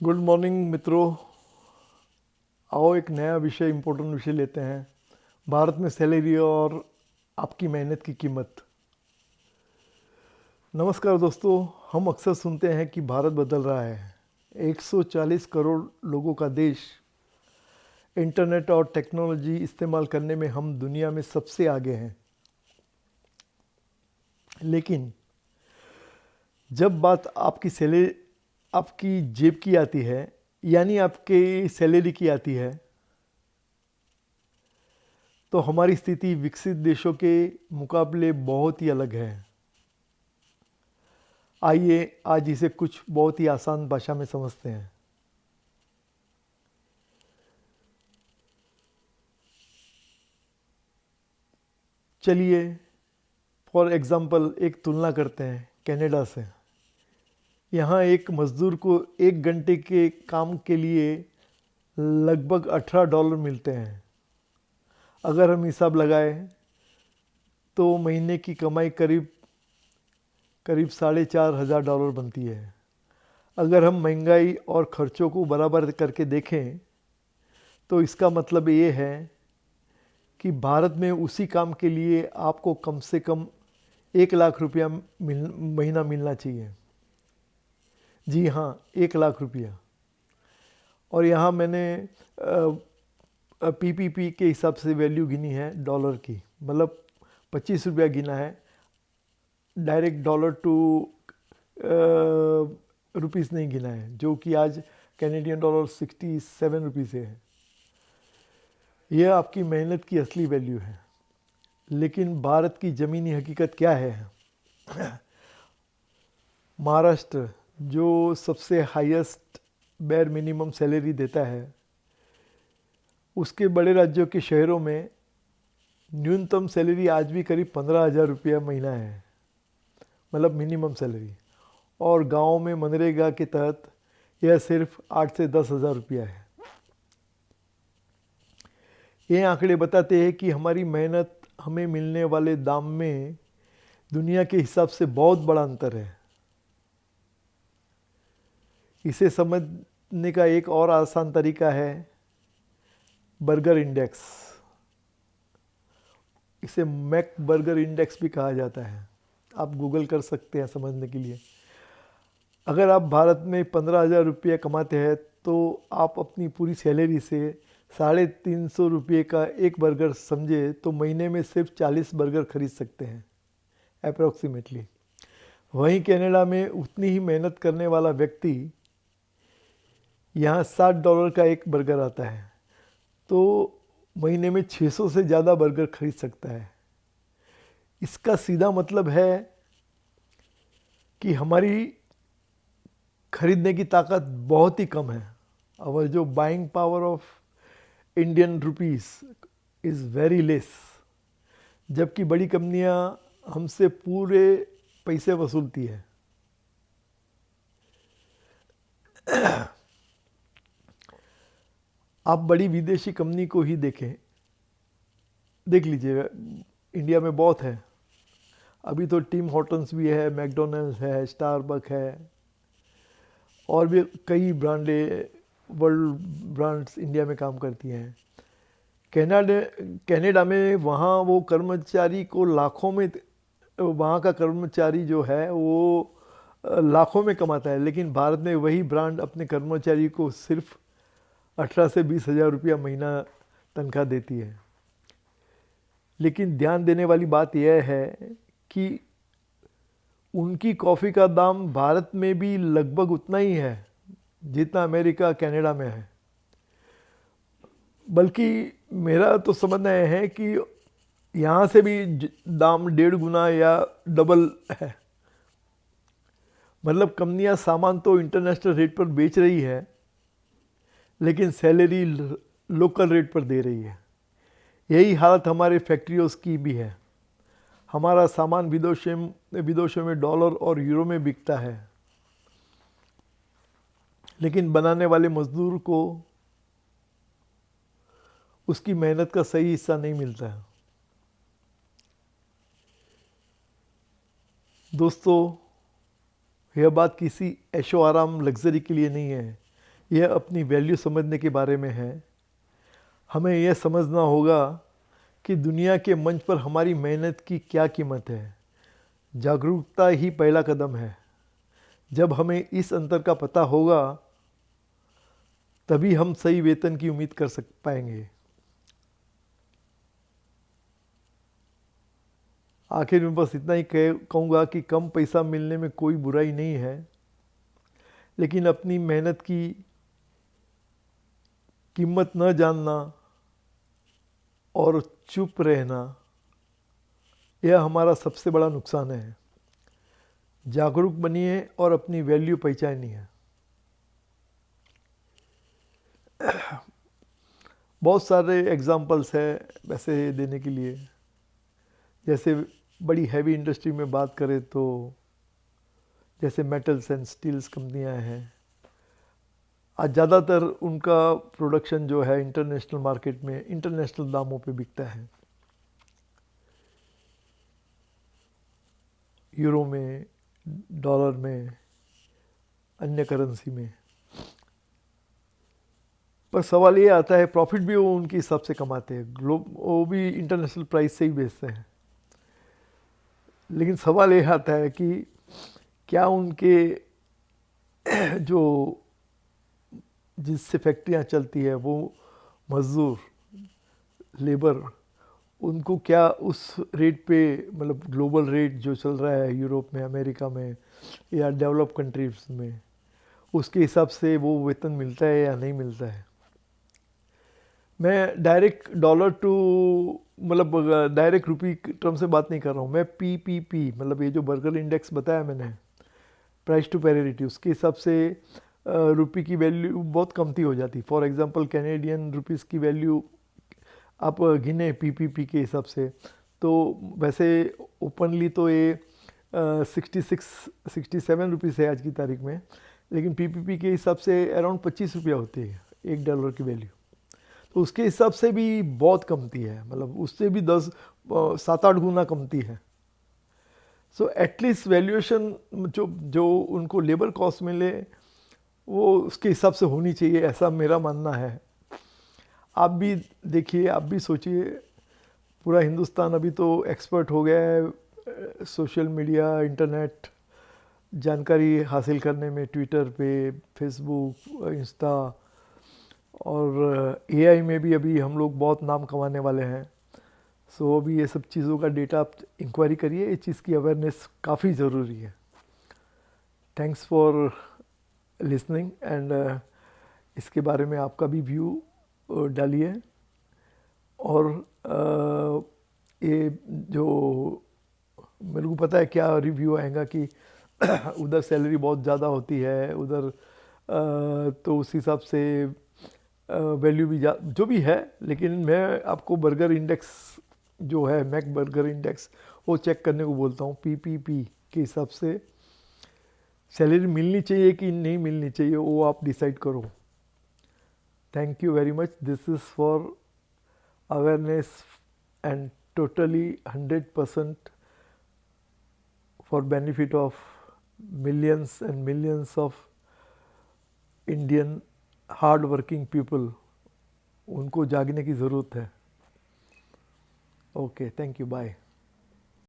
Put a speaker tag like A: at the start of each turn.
A: Good morning मित्रों। आओ एक नया विषय, इम्पोर्टेंट विषय लेते हैं। भारत में सैलरी और आपकी मेहनत की कीमत। नमस्कार दोस्तों। हम अक्सर सुनते हैं कि भारत बदल रहा है। 140 करोड़ लोगों का देश। इंटरनेट और टेक्नोलॉजी इस्तेमाल करने में हम दुनिया में सबसे आगे हैं। लेकिन जब बात आपकी जेब की आती है, यानी आपके सैलरी की आती है, तो हमारी स्थिति विकसित देशों के मुकाबले बहुत ही अलग है। आइए आज इसे कुछ बहुत ही आसान भाषा में समझते हैं। चलिए फॉर एग्जांपल एक तुलना करते हैं कनाडा से। यहाँ एक मजदूर को 1 घंटे के काम के लिए लगभग $18 मिलते हैं। अगर हम हिसाब लगाएं तो महीने की कमाई करीब करीब $4,500 बनती है। अगर हम महंगाई और खर्चों को बराबर करके देखें तो इसका मतलब ये है कि भारत में उसी काम के लिए आपको कम से कम 1 लाख रुपया महीना मिलना चाहिए। जी हाँ, 1 लाख रुपया। और यहाँ मैंने पीपीपी के हिसाब से वैल्यू गिनी है डॉलर की, मतलब 25 रुपया गिना है। डायरेक्ट डॉलर टू रुपीस नहीं गिना है, जो कि आज कैनेडियन डॉलर 67 रुपीस है। यह आपकी मेहनत की असली वैल्यू है। लेकिन भारत की ज़मीनी हकीकत क्या है? महाराष्ट्र, जो सबसे हाईएस्ट बेयर मिनिमम सैलरी देता है, उसके बड़े राज्यों के शहरों में न्यूनतम सैलरी आज भी करीब 15,000 रुपया महीना है, मतलब मिनिमम सैलरी। और गाँव में मनरेगा के तहत यह सिर्फ 8 से 10 हज़ार रुपया है। ये आंकड़े बताते हैं कि हमारी मेहनत हमें मिलने वाले दाम में दुनिया के हिसाब से बहुत बड़ा अंतर है। इसे समझने का एक और आसान तरीका है बर्गर इंडेक्स। इसे मैक बर्गर इंडेक्स भी कहा जाता है। आप गूगल कर सकते हैं समझने के लिए। अगर आप भारत में 15,000 रुपये कमाते हैं तो आप अपनी पूरी सैलरी से 350 रुपये का एक बर्गर समझे तो महीने में सिर्फ 40 बर्गर खरीद सकते हैं अप्रॉक्सीमेटली। वहीं कनाडा में उतनी ही मेहनत करने वाला व्यक्ति यहाँ $60 का एक बर्गर आता है तो महीने में 600 से ज़्यादा बर्गर खरीद सकता है। इसका सीधा मतलब है कि हमारी खरीदने की ताकत बहुत ही कम है। और जो buying power of Indian rupees is very less. जबकि बड़ी कंपनियां हमसे पूरे पैसे वसूलती है। आप बड़ी विदेशी कंपनी को ही देख लीजिए, इंडिया में बहुत है। अभी तो टिम हॉर्टन्स भी है, मैकडोनल्ड्स है, स्टारबक है, और भी कई वर्ल्ड ब्रांड्स इंडिया में काम करती हैं। कनाडा में वहाँ वो कर्मचारी को लाखों में, वहाँ का कर्मचारी जो है वो लाखों में कमाता है। लेकिन भारत में वही ब्रांड अपने कर्मचारी को सिर्फ 18 से 20 हज़ार रुपया महीना तनख्वाह देती है। लेकिन ध्यान देने वाली बात यह है कि उनकी कॉफ़ी का दाम भारत में भी लगभग उतना ही है जितना अमेरिका कनाडा में है। बल्कि मेरा तो समझना है कि यहाँ से भी दाम 1.5 गुना या डबल है। मतलब कंपनियाँ सामान तो इंटरनेशनल रेट पर बेच रही है, लेकिन सैलरी लोकल रेट पर दे रही है। यही हालत हमारे फैक्ट्रियों की भी है। हमारा सामान विदेशों में डॉलर और यूरो में बिकता है, लेकिन बनाने वाले मजदूर को उसकी मेहनत का सही हिस्सा नहीं मिलता है। दोस्तों, यह बात किसी ऐशो आराम लग्जरी के लिए नहीं है। यह अपनी वैल्यू समझने के बारे में है। हमें यह समझना होगा कि दुनिया के मंच पर हमारी मेहनत की क्या कीमत है। जागरूकता ही पहला कदम है। जब हमें इस अंतर का पता होगा तभी हम सही वेतन की उम्मीद कर पाएंगे। आखिर में बस इतना ही कहूँगा कि कम पैसा मिलने में कोई बुराई नहीं है, लेकिन अपनी मेहनत की कीमत न जानना और चुप रहना, यह हमारा सबसे बड़ा नुकसान है। जागरूक बनिए और अपनी वैल्यू पहचानिए। बहुत सारे एग्जाम्पल्स है वैसे देने के लिए। जैसे बड़ी हैवी इंडस्ट्री में बात करें तो जैसे मेटल्स एंड स्टील्स कंपनियां हैं, आज ज़्यादातर उनका प्रोडक्शन जो है इंटरनेशनल मार्केट में इंटरनेशनल दामों पे बिकता है, यूरो में, डॉलर में, अन्य करेंसी में। पर सवाल ये आता है, प्रॉफिट भी वो उनके हिसाब से कमाते हैं, वो भी इंटरनेशनल प्राइस से ही बेचते हैं। लेकिन सवाल ये आता है कि क्या उनके जो जिससे फैक्ट्रियाँ चलती है वो मज़दूर, लेबर, उनको क्या उस रेट पे, मतलब ग्लोबल रेट जो चल रहा है यूरोप में, अमेरिका में या डेवलप कंट्रीज में, उसके हिसाब से वो वेतन मिलता है या नहीं मिलता है। मैं डायरेक्ट डॉलर टू मतलब डायरेक्ट रुपी टर्म से बात नहीं कर रहा हूँ, मैं पीपीपी मतलब ये जो बर्गर इंडेक्स बताया मैंने, प्राइस टू पैरिटी, उसके हिसाब से रुपी की वैल्यू बहुत कमती हो जाती। फॉर एग्जांपल कैनेडियन रुपीस की वैल्यू आप गिने पीपीपी के हिसाब से तो वैसे ओपनली तो ये 67 रुपीज़ है आज की तारीख में, लेकिन पीपीपी के हिसाब से अराउंड 25 रुपया होती है $1 की वैल्यू। तो उसके हिसाब से भी बहुत कमती है, मतलब उससे भी 7-8 गुना कमती है। सो एटलीस्ट वैल्यूएशन जो जो उनको लेबर कॉस्ट मिले वो उसके हिसाब से होनी चाहिए, ऐसा मेरा मानना है। आप भी देखिए, आप भी सोचिए, पूरा हिंदुस्तान अभी तो एक्सपर्ट हो गया है सोशल मीडिया, इंटरनेट जानकारी हासिल करने में, ट्विटर पे, फेसबुक, इंस्टा, और एआई में भी अभी हम लोग बहुत नाम कमाने वाले हैं। सो अभी ये सब चीज़ों का डेटा आप इंक्वायरी करिए, इस चीज़ की अवेयरनेस काफ़ी ज़रूरी है। थैंक्स फॉर लिसनिंग एंड इसके बारे में आपका भी व्यू डालिए। और ये जो मेरे को पता है क्या रिव्यू आएगा कि उधर सैलरी बहुत ज़्यादा होती है, उधर तो उस हिसाब से वैल्यू भी जो भी है, लेकिन मैं आपको बर्गर इंडेक्स जो है, मैक बर्गर इंडेक्स, वो चेक करने को बोलता हूँ। पीपीपी के हिसाब से सैलरी मिलनी चाहिए कि नहीं मिलनी चाहिए, वो आप डिसाइड करो। Thank you very much. This is for awareness and totally 100% for benefit of millions and millions of Indian hard working people। उनको जागने की ज़रूरत है। Okay, thank you, bye.